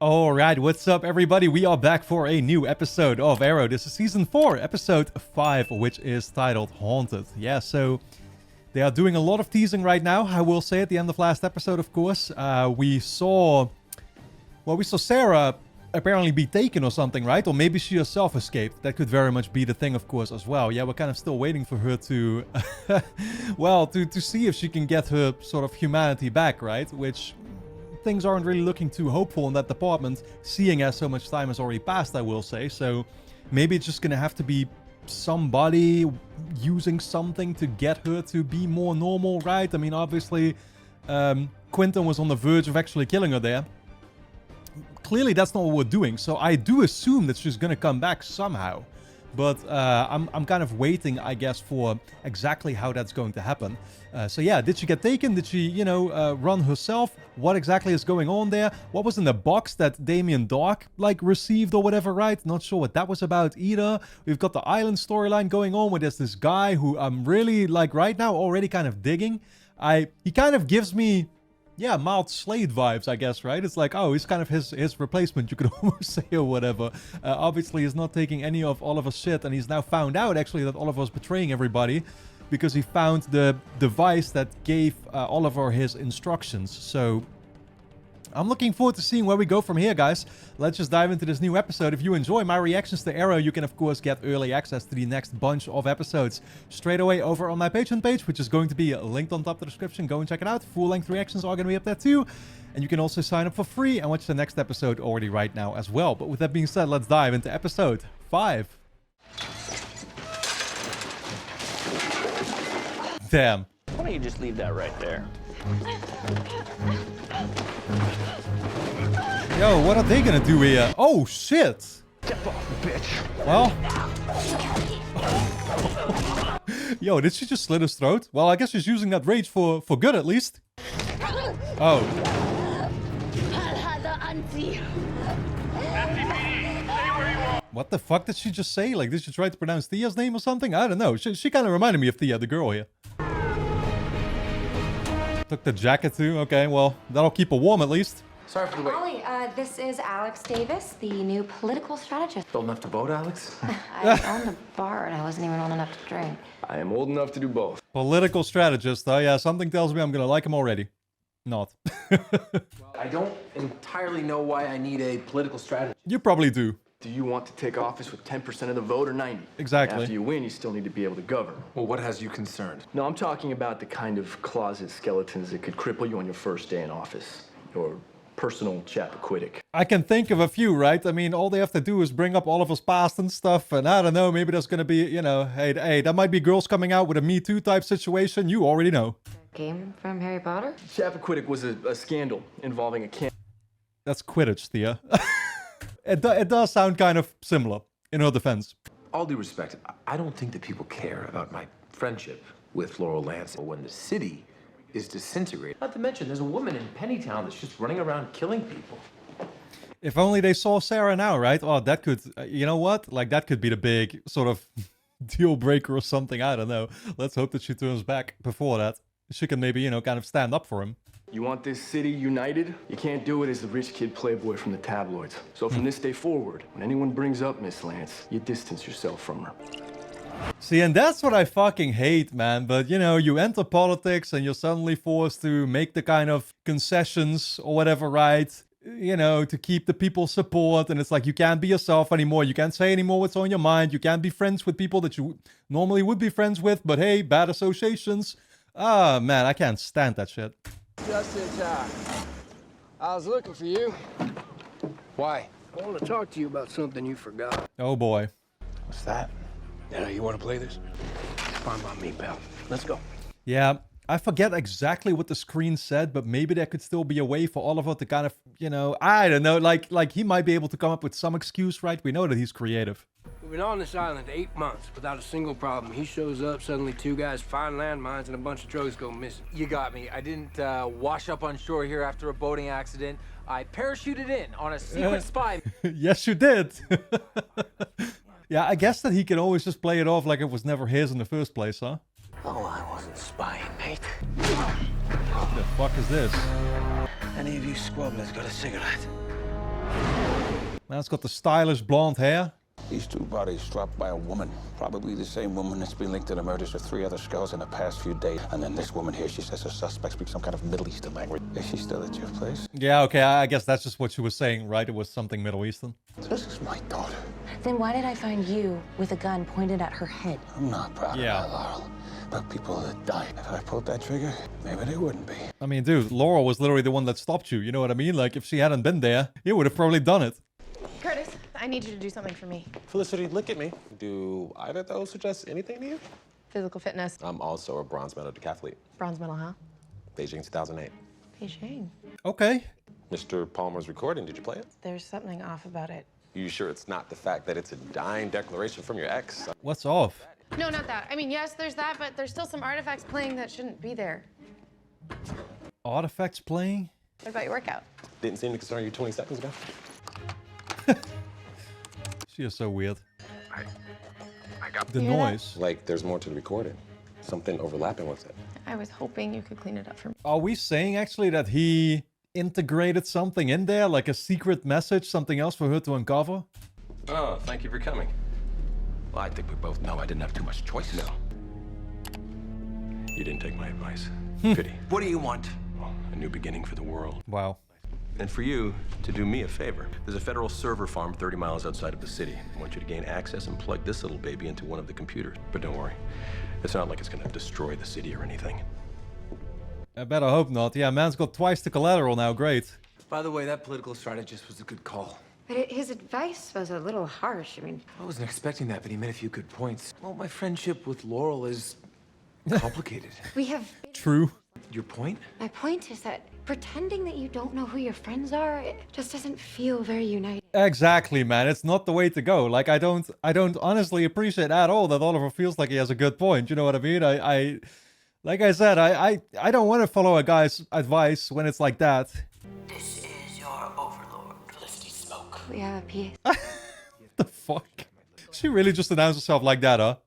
Alright, what's up everybody? We are back for a new episode of Arrow. This is Season 4, Episode 5, which is titled Haunted. Yeah, so they are doing a lot of teasing right now, I will say, at the end of last episode, of course. We saw Sarah apparently be taken or something, right? Or maybe she herself escaped. That could very much be the thing, of course, as well. Yeah, we're kind of still waiting for her to, well, to see if she can get her sort of humanity back, right? Which things aren't really looking too hopeful in that department, seeing as so much time has already passed, I will say. So maybe it's just gonna have to be somebody using something to get her to be more normal, right? I mean, obviously, Quentin was on the verge of actually killing her there. Clearly, that's not what we're doing, so I do assume that she's gonna come back somehow. But I'm kind of waiting, I guess, for exactly how that's going to happen. So yeah, did she get taken? Did she, run herself? What exactly is going on there? What was in the box that Damien Dark, received or whatever, right? Not sure what that was about either. We've got the island storyline going on where there's this guy who I'm really, right now, already kind of digging. He kind of gives me... yeah, mild Slade vibes, I guess, right? It's like, oh, he's kind of his replacement, you could almost say, or whatever. Obviously, he's not taking any of Oliver's shit, and he's now found out, actually, that Oliver was betraying everybody because he found the device that gave Oliver his instructions. So I'm looking forward to seeing where we go from here, guys. Let's just dive into this new episode. If you enjoy my reactions to Arrow, you can, of course, get early access to the next bunch of episodes straight away over on my Patreon page, which is going to be linked on top of the description. Go and check it out. Full-length reactions are going to be up there, too. And you can also sign up for free and watch the next episode already right now as well. But with that being said, let's dive into episode 5. Damn. Why don't you just leave that right there? Yo, what are they gonna do here? Oh, shit! Step off, bitch. Well... Yo, did she just slit his throat? Well, I guess she's using that rage for good, at least. Oh. What the fuck did she just say? Like, did she try to pronounce Thea's name or something? I don't know. She kind of reminded me of Thea, the girl here. Took the jacket too. Okay, well, that'll keep her warm at least. Sorry for the wait. Ollie, this is Alex Davis, the new political strategist. Old enough to vote, Alex? I owned a bar and I wasn't even old enough to drink. I am old enough to do both. Political strategist, though. Yeah, something tells me I'm gonna like him already. Not. I don't entirely know why I need a political strategist. You probably do. Do you want to take office with 10% of the vote or 90? Exactly. After you win, you still need to be able to govern. Well, what has you concerned? No, I'm talking about the kind of closet skeletons that could cripple you on your first day in office. Or personal Chappaquiddick. I can think of a few, right? I mean, all they have to do is bring up Oliver's past and stuff, and I don't know, maybe there's gonna be, hey, that might be girls coming out with a Me Too type situation, you already know. Game from Harry Potter? Chappaquiddick was a scandal involving a camp. That's Quidditch, Thea. It does sound kind of similar, in her defense. All due respect, I don't think that people care about my friendship with Laurel Lance when the city is disintegrated. Not to mention, there's a woman in Pennytown that's just running around killing people. If only they saw Sarah now, right? Oh, that could, you know what? Like, that could be the big sort of deal breaker or something. I don't know. Let's hope that she turns back before that. She can maybe, kind of stand up for him. You want this city united? You can't do it as the rich kid playboy from the tabloids. So from this day forward, when anyone brings up Miss Lance, you distance yourself from her. See, and that's what I fucking hate, man. But, you enter politics and you're suddenly forced to make the kind of concessions or whatever, right? To keep the people's support. And it's like, you can't be yourself anymore. You can't say anymore what's on your mind. You can't be friends with people that you normally would be friends with. But hey, bad associations. Ah, man, I can't stand that shit. Just in time. I was looking for you. Why? I want to talk to you about something you forgot. Oh, boy. What's that? You want to play this? It's fine by me, pal. Let's go. Yeah, I forget exactly what the screen said, but maybe there could still be a way for Oliver to kind of, I don't know, like he might be able to come up with some excuse, right? We know that he's creative. We've been on this island 8 months without a single problem. He shows up, suddenly 2 guys find landmines and a bunch of drugs go missing. You got me. I didn't wash up on shore here after a boating accident. I parachuted in on a secret spy. Yes, you did. Yeah, I guess that he can always just play it off like it was never his in the first place, huh? Oh, I wasn't spying, mate. What the fuck is this? Any of you squabblers got a cigarette? Man's got the stylish blonde hair. These two bodies dropped by a woman. Probably the same woman that's been linked to the murders of 3 other skulls in the past few days. And then this woman here, she says her suspect speaks some kind of Middle Eastern language. Is she still at your place? Yeah, okay, I guess that's just what she was saying, right? It was something Middle Eastern. This is my daughter. Then why did I find you with a gun pointed at her head? I'm not proud Yeah. of that, Laurel. But people that die, if I pulled that trigger, maybe they wouldn't be. I mean, dude, Laurel was literally the one that stopped you. You know what I mean? Like, if she hadn't been there, you would have probably done it. Curtis, I need you to do something for me. Felicity, look at me. Do either of those suggest anything to you? Physical fitness. I'm also a bronze medal decathlete. Bronze medal, huh? Beijing 2008. Beijing. Okay. Mr. Palmer's recording, did you play it? There's something off about it. You sure it's not the fact that it's a dying declaration from your ex? What's off? No, not that. I mean, yes, there's that, but there's still some artifacts playing that shouldn't be there. Artifacts playing? What about your workout? Didn't seem to concern you 20 seconds ago. She is so weird. I got The You hear that? noise. like there's more to the recording. Something overlapping with it. I was hoping you could clean it up for me. Are we saying actually that he integrated something in there, like a secret message, something else for her to uncover? Oh, thank you for coming. Well, I think we both know I didn't have too much choice. No. You didn't take my advice. Pity. What do you want? Well, a new beginning for the world. Wow. And for you to do me a favor. There's a federal server farm 30 miles outside of the city. I want you to gain access and plug this little baby into one of the computers. But don't worry. It's not like it's gonna destroy the city or anything. I better hope not. Yeah, man's got twice the collateral now. Great. By the way, that political strategist was a good call. But his advice was a little harsh. I mean, I wasn't expecting that, but he made a few good points. Well, my friendship with Laurel is complicated. we have... True. Your point? My point is that pretending that you don't know who your friends are, it just doesn't feel very united. Exactly, man. It's not the way to go. Like, I don't honestly appreciate at all that Oliver feels like he has a good point. You know what I mean? Like I said, I don't want to follow a guy's advice when it's like that. This is your overlord, Felicity Smoke. We have a piece. The fuck? She really just announced herself like that, huh?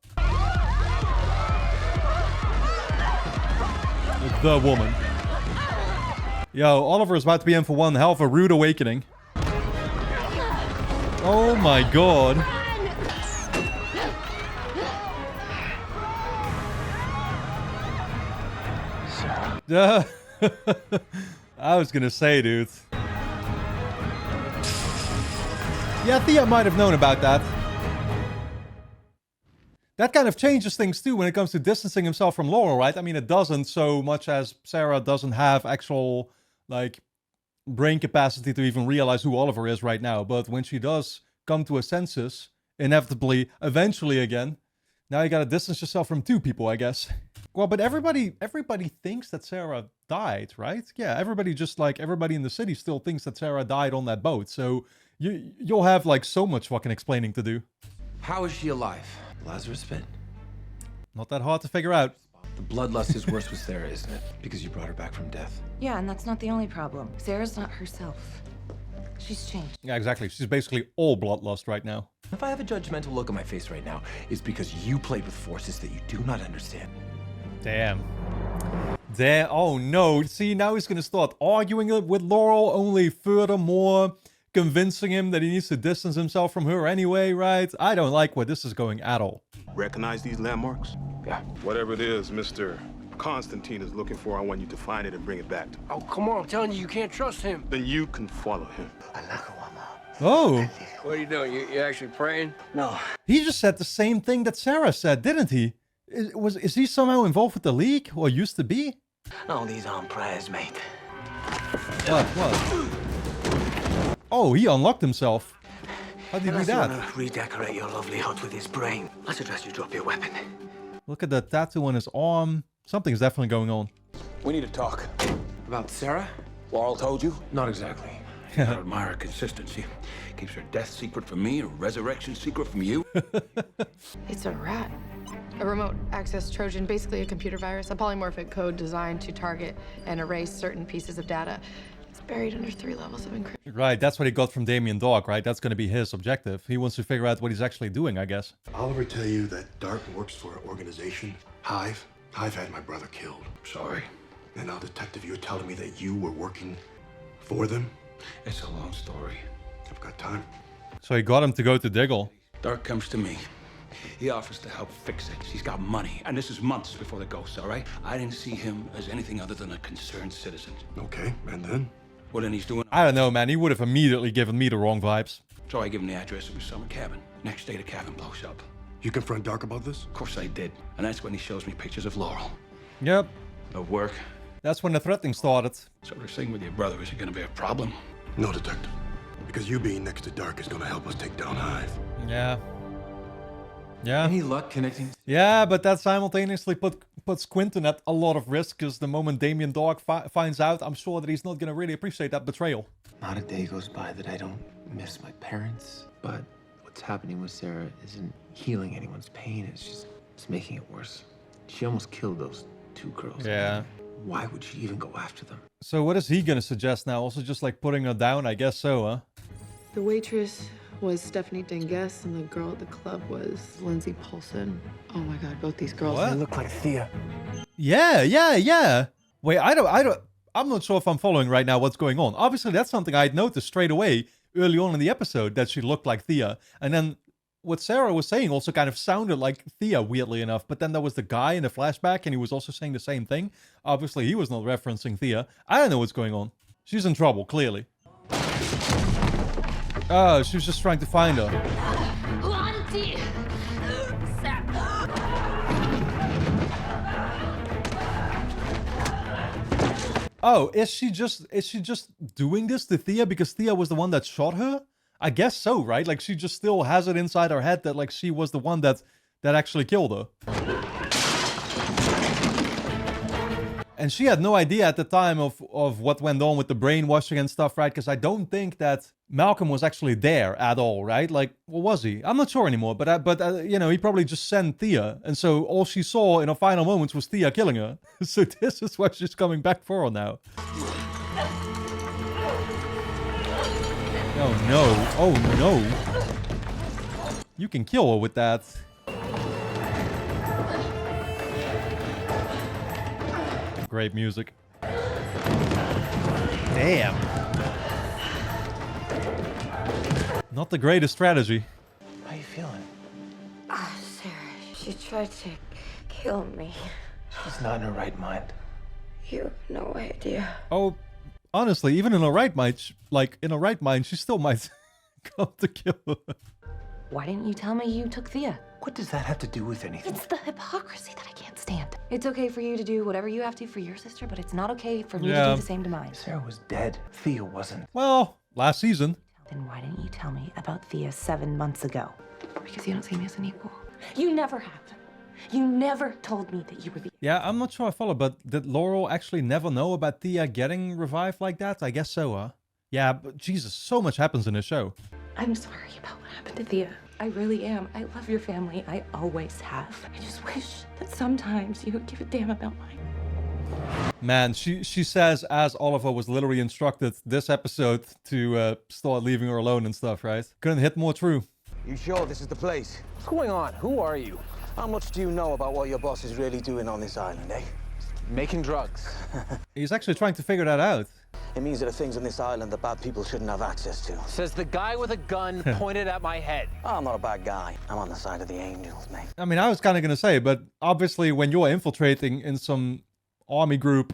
The woman. Yo, Oliver's about to be in for one hell of a rude awakening. Oh my god. I was gonna say, dude. Yeah, Thea might have known about that. That kind of changes things too when it comes to distancing himself from Laurel, right? I mean, it doesn't so much as Sarah doesn't have actual, like, brain capacity to even realize who Oliver is right now. But when she does come to her senses, inevitably, eventually again, now you gotta distance yourself from two people, I guess. Well, but everybody thinks that Sarah died, right? Yeah, everybody in the city still thinks that Sarah died on that boat. So you'll have, like, so much fucking explaining to do. How is she alive? Lazarus pit? Not that hard to figure out. The bloodlust is worse with Sarah, isn't it? Because you brought her back from death. Yeah, and that's not the only problem. Sarah's not herself. She's changed. Yeah, exactly. She's basically all bloodlust right now. If I have a judgmental look on my face right now, it's because you played with forces that you do not understand. Damn. Oh no. See, now he's gonna start arguing with Laurel, only furthermore convincing him that he needs to distance himself from her anyway, right? I don't like where this is going at all. Recognize these landmarks? Yeah. Whatever it is, Mr. Constantine is looking for, I want you to find it and bring it back to me. Oh, come on, I'm telling you, you can't trust him. Then you can follow him. Oh. What are you doing? You actually praying? No. He just said the same thing that Sarah said, didn't he? Is he somehow involved with the League? Or used to be? No, these aren't prayers, mate. What? Oh, he unlocked himself. How did he do that? Unless you want to redecorate your lovely hut with his brain, I suggest you drop your weapon. Look at the tattoo on his arm. Something's definitely going on. We need to talk. About Sarah? Laurel told you? Not exactly. I admire her consistency. Keeps her death secret from me, her resurrection secret from you. It's a rat. A remote access Trojan, basically a computer virus, a polymorphic code designed to target and erase certain pieces of data. It's buried under 3 levels of encryption. Right, that's what he got from Damien Dog, right? That's going to be his objective. He wants to figure out what he's actually doing, I guess. Oliver tell you that Dart works for an organization, Hive? Hive had my brother killed. Sorry. And now, Detective, you're telling me that you were working for them? It's a long story. I've got time. So he got him to go to Diggle. Dark comes to me. He offers to help fix it. He's got money, and this is months before the ghost, all right? I didn't see him as anything other than a concerned citizen. Okay, and then? Well, then he's doing... I don't know, man. He would have immediately given me the wrong vibes. So I give him the address of his summer cabin. Next day, the cabin blows up. You confront Dark about this? Of course I did. And that's when he shows me pictures of Laurel. Yep. No work. That's when the threatening started. So this thing with your brother, is it gonna be a problem? No, Detective. Because you being next to Dark is gonna help us take down Hive. Yeah. Yeah. Any luck connecting? Yeah, but that simultaneously puts Quentin at a lot of risk, because the moment Damien Dog finds out, I'm sure that he's not going to really appreciate that betrayal. Not a day goes by that I don't miss my parents. But what's happening with Sarah isn't healing anyone's pain. It's making it worse. She almost killed those 2 girls. Yeah. Why would she even go after them? So what is he going to suggest now? Also just like putting her down? I guess so, huh? The waitress was Stephanie Dengues, and the girl at the club was Lindsay Paulson. Oh my god, both these girls, What? they look like Thea. Yeah. Wait, I'm not sure if I'm following right now what's going on. Obviously, that's something I'd noticed straight away early on in the episode, that she looked like Thea. And then what Sarah was saying also kind of sounded like Thea, weirdly enough. But then there was the guy in the flashback, and he was also saying the same thing. Obviously, he was not referencing Thea. I don't know what's going on. She's in trouble, clearly. Oh, she was just trying to find her. Oh, is she just doing this to Thea because Thea was the one that shot her? I guess so, right? Like, she just still has it inside her head that, like, she was the one that actually killed her. And she had no idea at the time of what went on with the brainwashing and stuff, right? Because I don't think that Malcolm was actually there at all, right? Like, what was he? I'm not sure anymore, but you know, he probably just sent Thea. And so all she saw in her final moments was Thea killing her. So this is why she's coming back for her now. Oh no, oh no. You can kill her with that. Great music. Damn. Not the greatest strategy. How you feeling? Sarah, she tried to kill me. She's not in her right mind. You have no idea. Oh, honestly, even in her right mind, she still might come to kill her. Why didn't you tell me you took Thea? What does that have to do with anything? It's the hypocrisy that I can't stand. It's okay for you to do whatever you have to for your sister, but it's not okay for me to do the same to mine. Sarah was dead. Thea wasn't. Well, last season. Then why didn't you tell me about Thea 7 months ago? Because you don't see me as an equal. You never have. You never told me that you were the... Yeah, I'm not sure I follow, but did Laurel actually never know about Thea getting revived like that? I guess so, huh? Yeah, but Jesus, so much happens in the show. I'm sorry about what happened to Thea. I really am. I love your family. I always have. I just wish that sometimes you would give a damn about mine. Man, she says, as Oliver was literally instructed this episode to start leaving her alone and stuff, right? Couldn't hit more true. You sure this is the place? What's going on? Who are you? How much do you know about what your boss is really doing on this island, eh? Making drugs. He's actually trying to figure that out. It means there are things on this island that bad people shouldn't have access to. Says the guy with a gun pointed at my head. I'm not a bad guy. I'm on the side of the angels, mate. I mean, I was kind of going to say, but obviously when you're infiltrating in some army group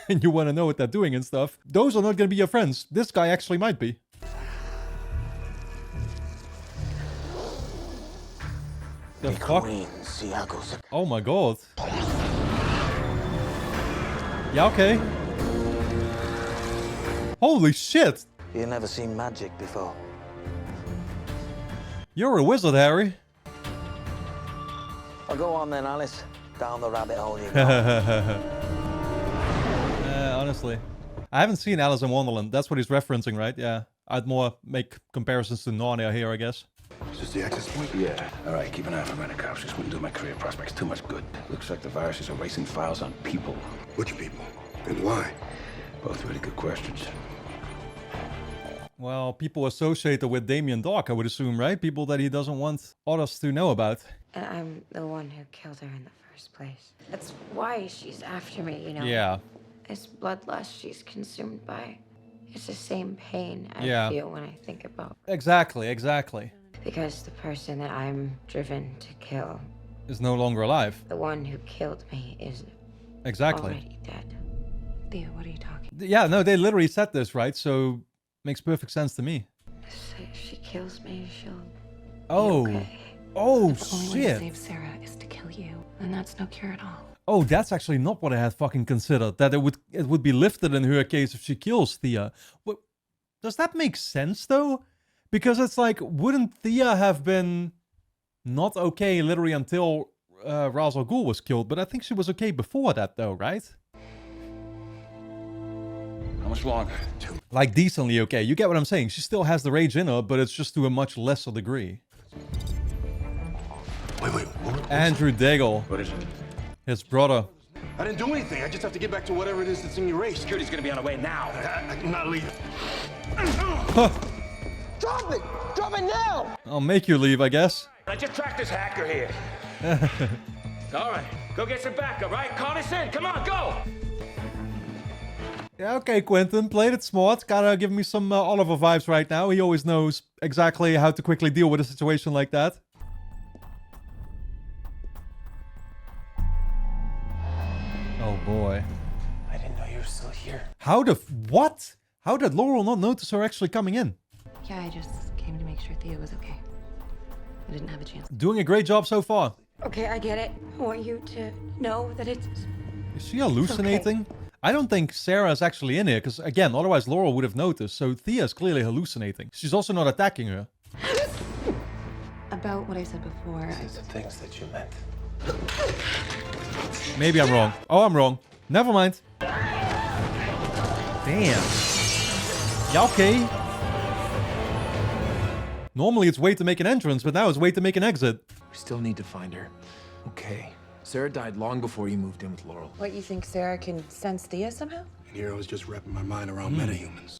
and you want to know what they're doing and stuff, those are not going to be your friends. This guy actually might be. The fuck? Oh my god. Yeah, okay. Holy shit! You've never seen magic before. You're a wizard, Harry. Well, go on then, Alice. Down the rabbit hole you go. Honestly. I haven't seen Alice in Wonderland. That's what he's referencing, right? Yeah. I'd more make comparisons to Narnia here, I guess. Is this the access point? Yeah. All right, keep an eye out for rent-a-cops. This wouldn't do my career prospects too much good. Looks like the virus is erasing files on people. Which people? And why? Both really good questions. Well, people associated with Damien Dark, I would assume, right? People that he doesn't want others to know about. I'm the one who killed her in the first place. That's why she's after me, you know? Yeah. It's bloodlust she's consumed by. It's the same pain I feel when I think about. Exactly. Because the person that I'm driven to kill Is no longer alive. The one who killed me is already dead. Theo, what are you talking? Yeah, no, they literally said this, right? So makes perfect sense to me. So if she kills me, she'll Oh. be okay. Oh, The only way to shit. save Sarah is to kill you, and that's no cure at all. Oh, that's actually not what I had fucking considered. That it would be lifted in her case if she kills Thea. What, does that make sense though? Because it's like, wouldn't Thea have been not okay literally until Ra's al Ghul was killed? But I think she was okay before that though, right? How much longer? Like decently okay. You get what I'm saying? She still has the rage in her, but it's just to a much lesser degree. Wait. Andrew Daigle. What is it? His brother. I didn't do anything. I just have to get back to whatever it is that's in your race. Security's gonna be on the way now. I'm not leaving. Drop it! Drop it now! I'll make you leave, I guess. I just tracked this hacker here. All right, go get some backup, right? Call us in. Come on, go! Yeah, okay, Quentin, played it smart. Gotta give me some Oliver vibes right now. He always knows exactly how to quickly deal with a situation like that. Oh boy. I didn't know you were still here. What? How did Laurel not notice her actually coming in? Yeah, I just came to make sure Theo was okay. I didn't have a chance. Doing a great job so far. Okay, I get it. I want you to know that it's... Is she hallucinating? I don't think Sarah's actually in here, because again, otherwise Laurel would have noticed, so Thea's clearly hallucinating. She's also not attacking her. About what I said before. These are the things that you meant. Maybe I'm wrong. Oh, I'm wrong. Never mind. Damn. Yeah, okay. Normally it's way to make an entrance, but now it's way to make an exit. We still need to find her. Okay. Sarah died long before you moved in with Laurel. What, you think Sarah can sense Thea somehow? And here I was just wrapping my mind around metahumans.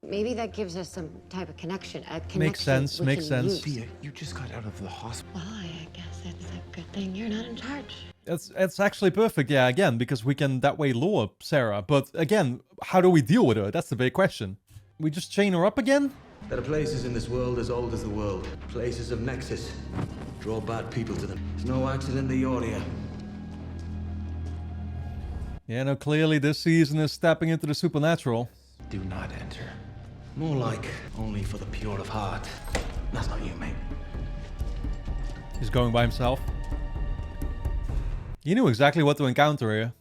Maybe that gives us some type of connection. A connection Makes sense, we makes can sense. use. Thea, you just got out of the hospital. Well, I guess it's a good thing you're not in charge. It's actually perfect, yeah, again, because we can that way lure Sarah. But again, how do we deal with her? That's the big question. We just chain her up again? There are places in this world as old as the world. Places of nexus. Draw bad people to them. It's no accident that you're here. Yeah, no, clearly this season is stepping into the supernatural. Do not enter. More like only for the pure of heart. That's not you, mate. He's going by himself. You knew exactly what to encounter here.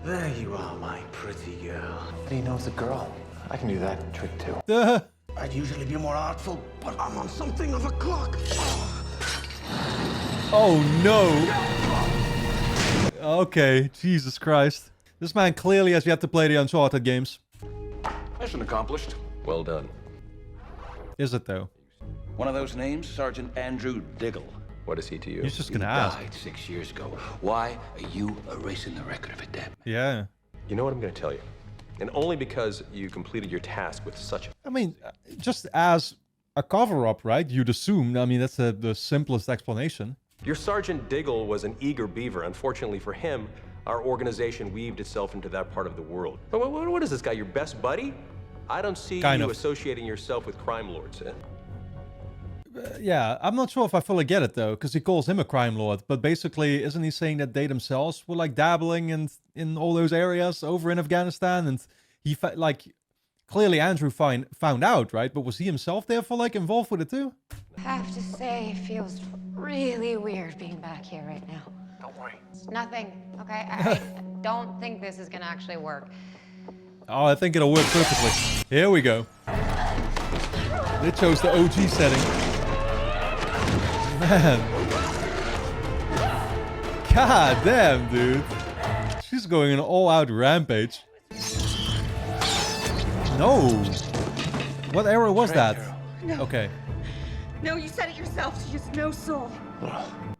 There you are, my pretty girl. But he knows a girl. I can do that trick too. Duh. I'd usually be more artful, but I'm on something of a clock. Oh no. Okay, Jesus Christ. This man clearly has yet to play the Uncharted games. Mission accomplished. Well done. Is it though? One of those names, Sergeant Andrew Diggle. What is he to you? He's just gonna ask. Died 6 years ago. Why are you erasing the record of a dead? Yeah. You know what I'm going to tell you? And only because you completed your task with such... I mean, just as a cover-up, right? You'd assume. I mean, that's the simplest explanation. Your Sergeant Diggle was an eager beaver. Unfortunately for him, our organization weaved itself into that part of the world. But what is this guy, your best buddy? I don't see Kind you of. associating yourself with crime lords. Yeah, I'm not sure if I fully get it though, because he calls him a crime lord. But basically, isn't he saying that they themselves were like dabbling in all those areas over in Afghanistan? And he clearly Andrew found out, right? But was he himself therefore like involved with it too? I have to say, it feels really weird being back here right now. Don't worry. It's nothing, okay? I don't think this is gonna actually work. Oh, I think it'll work perfectly. Here we go. They chose the OG setting. Man. God damn, dude. She's going an all-out rampage. No. What era was that? No. Okay. No, you said it yourself. She has no soul.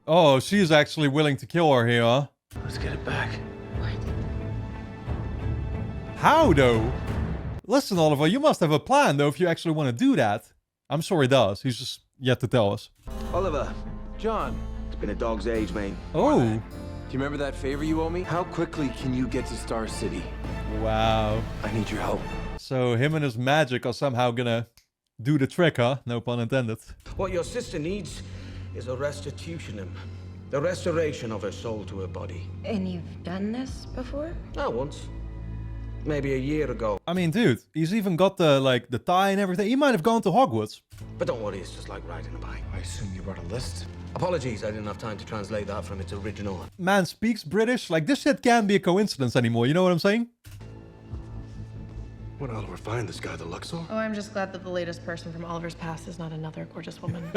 Oh, she's actually willing to kill her here, huh? Let's get it back. How, though? Listen, Oliver, you must have a plan, though, if you actually want to do that. I'm sure he does. He's just yet to tell us. Oliver, John, it's been a dog's age, mate. Oh. do you remember that favor you owe me? How quickly can you get to Star City? Wow. I need your help. So him and his magic are somehow gonna do the trick, huh? No pun intended. What your sister needs is a restitutionum. The restoration of her soul to her body. And you've done this before? Not once. Maybe a year ago. I mean, dude, he's even got the, like, the tie and everything. He might have gone to Hogwarts. But don't worry, it's just like riding a bike. I assume you brought a list? Apologies, I didn't have time to translate that from its original. Man speaks British. Like, this shit can't be a coincidence anymore. You know what I'm saying? What, Oliver, find this guy, the Luxor? Oh, I'm just glad that the latest person from Oliver's past is not another gorgeous woman.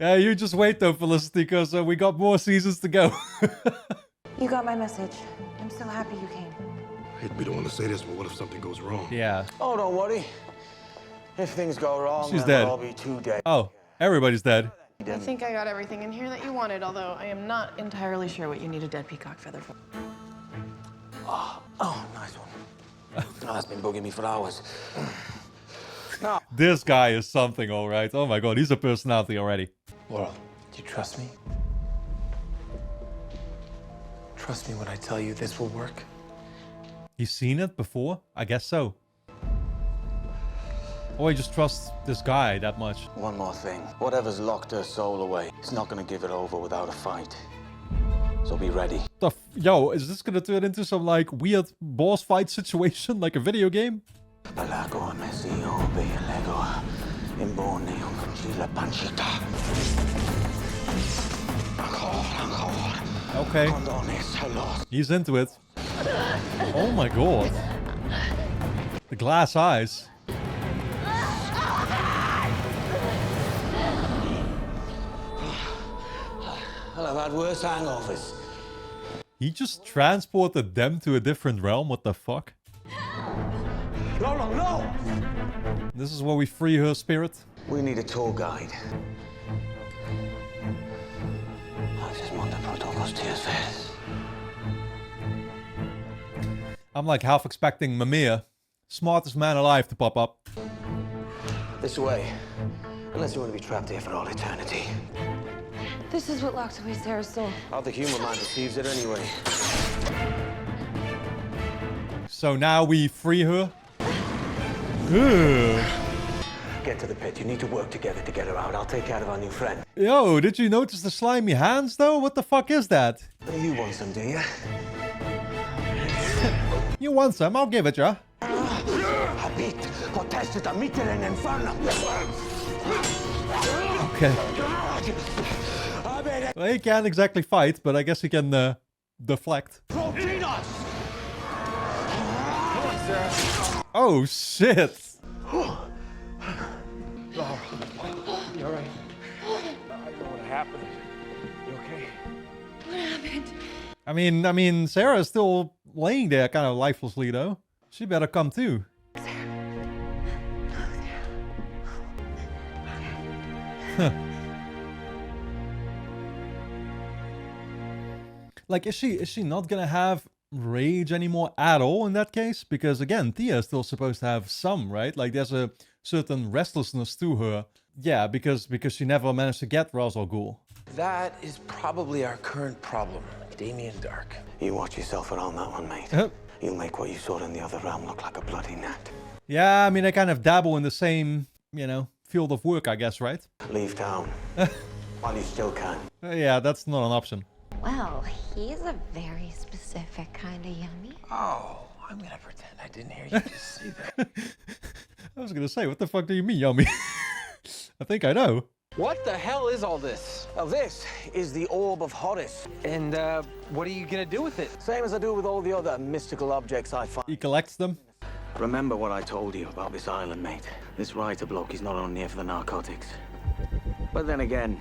Yeah, you just wait though, Felicity, because we got more seasons to go. You got my message. I'm so happy you came. I hate to be the one to say this, but what if something goes wrong? Yeah. Oh, don't worry. If things go wrong, She's then dead. we'll all be too dead. Oh, everybody's dead. I think I got everything in here that you wanted, although I am not entirely sure what you need a dead peacock feather for. Oh, nice one. Oh, that's been bugging me for hours. No. This guy is something, all right. Oh my god, he's a personality already. Laurel, do you trust me? Trust me when I tell you this will work? He's seen it before? I guess so. Or he just trusts this guy that much. One more thing. Whatever's locked her soul away, it's not gonna give it over without a fight. So be ready. Yo, is this gonna turn into some, like, weird boss fight situation, like a video game? Okay. He's into it. Oh my god. The glass eyes. Well, I've had worse hangovers. He just transported them to a different realm. What the fuck? No! This is where we free her spirit. We need a tour guide. I'm like half expecting Mimir, smartest man alive, to pop up. This way. Unless you want to be trapped here for all eternity. This is what locked away Sarah's soul. How the human mind perceives it anyway. So now we free her. Ugh. Get to the pit. You need to work together to get her out. I'll take care of our new friend. Yo, did you notice the slimy hands though? What the fuck is that? You want some, do you? You want some? I'll give it ya. Okay. Well, he can't exactly fight, but I guess he can deflect. Oh shit! Laura, you alright? I don't know what happened. You okay? What happened? I mean, Sarah's still laying there kind of lifelessly though. She better come too. Huh. Like, is she not gonna have rage anymore at all in that case? Because again, Tia is still supposed to have some, right? Like, there's a certain restlessness to her. Yeah, because she never managed to get Ra's al Ghul. That is probably our current problem, Damien Dark. You watch yourself around that one, mate. You'll make what you saw in the other realm look like a bloody gnat. Yeah, I mean, they kind of dabble in the same, you know, field of work, I guess, right? Leave town. While you still can. Yeah, that's not an option. Well, he's a very specific kind of yummy. Oh, I'm gonna pretend I didn't hear you just say that. I was gonna say, what the fuck do you mean, yummy? I think I know. What the hell is all this? Now this is the Orb of Horus. And what are you gonna do with it? Same as I do with all the other mystical objects I find. He collects them. Remember what I told you about this island, mate. This writer bloke is not on here for the narcotics. But then again,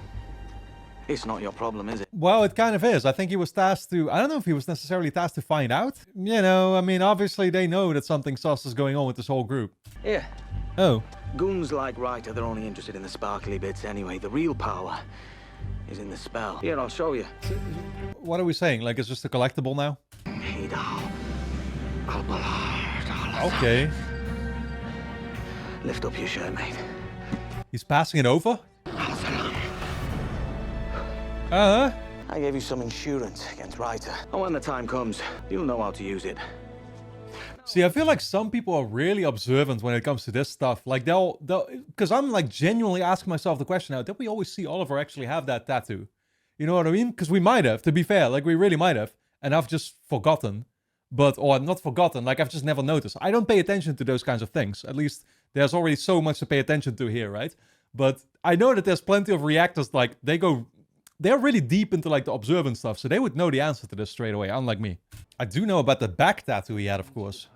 it's not your problem, is it? Well, it kind of is. I think he was tasked to... I don't know if he was necessarily tasked to find out. You know, I mean, obviously they know that something sus is going on with this whole group. Yeah. Oh. Goons like Ryder, they're only interested in the sparkly bits anyway. The real power is in the spell. Here, I'll show you. What are we saying? Like, it's just a collectible now? Okay. Lift up your shirt, mate. He's passing it over? Uh-huh. I gave you some insurance against Ryder. And when the time comes, you'll know how to use it. See, I feel like some people are really observant when it comes to this stuff. Like they'll, because I'm like genuinely asking myself the question now, did we always see Oliver actually have that tattoo? You know what I mean? Because we might have, to be fair, like we really might have. And I've just forgotten. But, or not forgotten, like I've just never noticed. I don't pay attention to those kinds of things. At least there's already so much to pay attention to here, right? But I know that there's plenty of reactors, like they're really deep into like the observant stuff. So they would know the answer to this straight away, unlike me. I do know about the back tattoo he had, of course.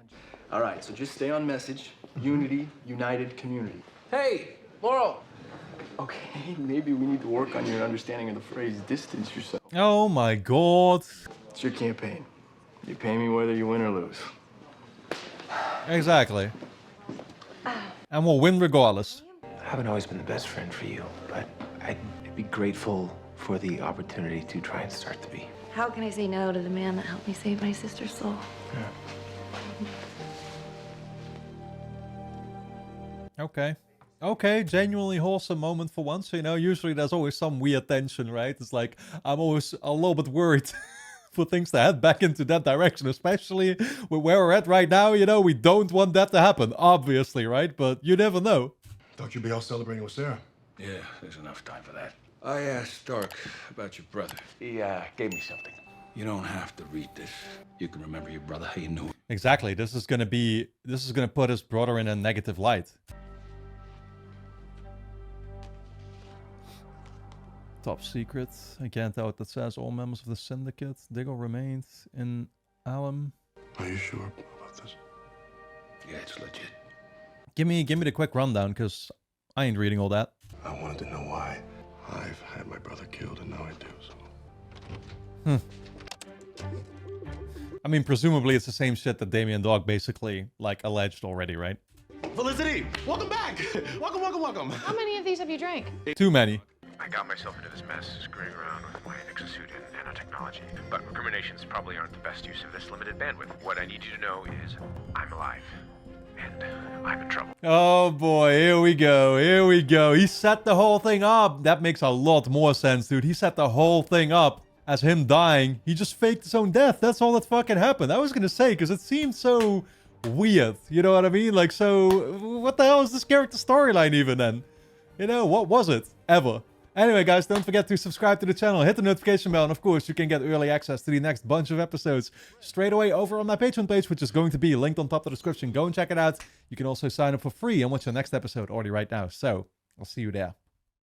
All right, so just stay on message. Unity, united community. Hey, Laurel. Okay, maybe we need to work on your understanding of the phrase distance yourself. Oh my god. It's your campaign. You pay me whether you win or lose. Exactly. And we'll win regardless. I haven't always been the best friend for you, but I'd be grateful for the opportunity to try and start to be. How can I say no to the man that helped me save my sister's soul? Okay. Okay, genuinely wholesome moment for once. You know, usually there's always some weird tension, right? It's like, I'm always a little bit worried for things to head back into that direction, especially with where we're at right now. You know, we don't want that to happen, obviously, right? But you never know. Thought you'd be out celebrating with Sarah. Yeah, there's enough time for that. I asked Stark about your brother. He gave me something. You don't have to read this. You can remember your brother how you knew him. Exactly. This is gonna put his brother in a negative light. Top secret. I can't tell what that says. All members of the syndicate. Diggle remained in Alum. Are you sure about this? Yeah, it's legit. Give me the quick rundown, because I ain't reading all that. I wanted to know why I've had my brother killed, and now I do, so... I mean, presumably it's the same shit that Damien Dog basically, like, alleged already, right? Felicity, welcome back. welcome. How many of these have you drank? Too many. I got myself into this mess screwing around with my exosuit and nanotechnology, but recriminations probably aren't the best use of this limited bandwidth. What I need you to know is I'm alive, and I'm in trouble. Oh boy, here we go. He set the whole thing up. That makes a lot more sense, dude. He set the whole thing up as him dying. He just faked his own death. That's all that fucking happened. I was gonna say, because it seemed so weird. You know what I mean? Like, so, what the hell is this character storyline even then? You know, what was it? Ever? Anyway, guys, don't forget to subscribe to the channel, hit the notification bell, and of course, you can get early access to the next bunch of episodes straight away over on my Patreon page, which is going to be linked on top of the description. Go and check it out. You can also sign up for free and watch the next episode already right now. So, I'll see you there.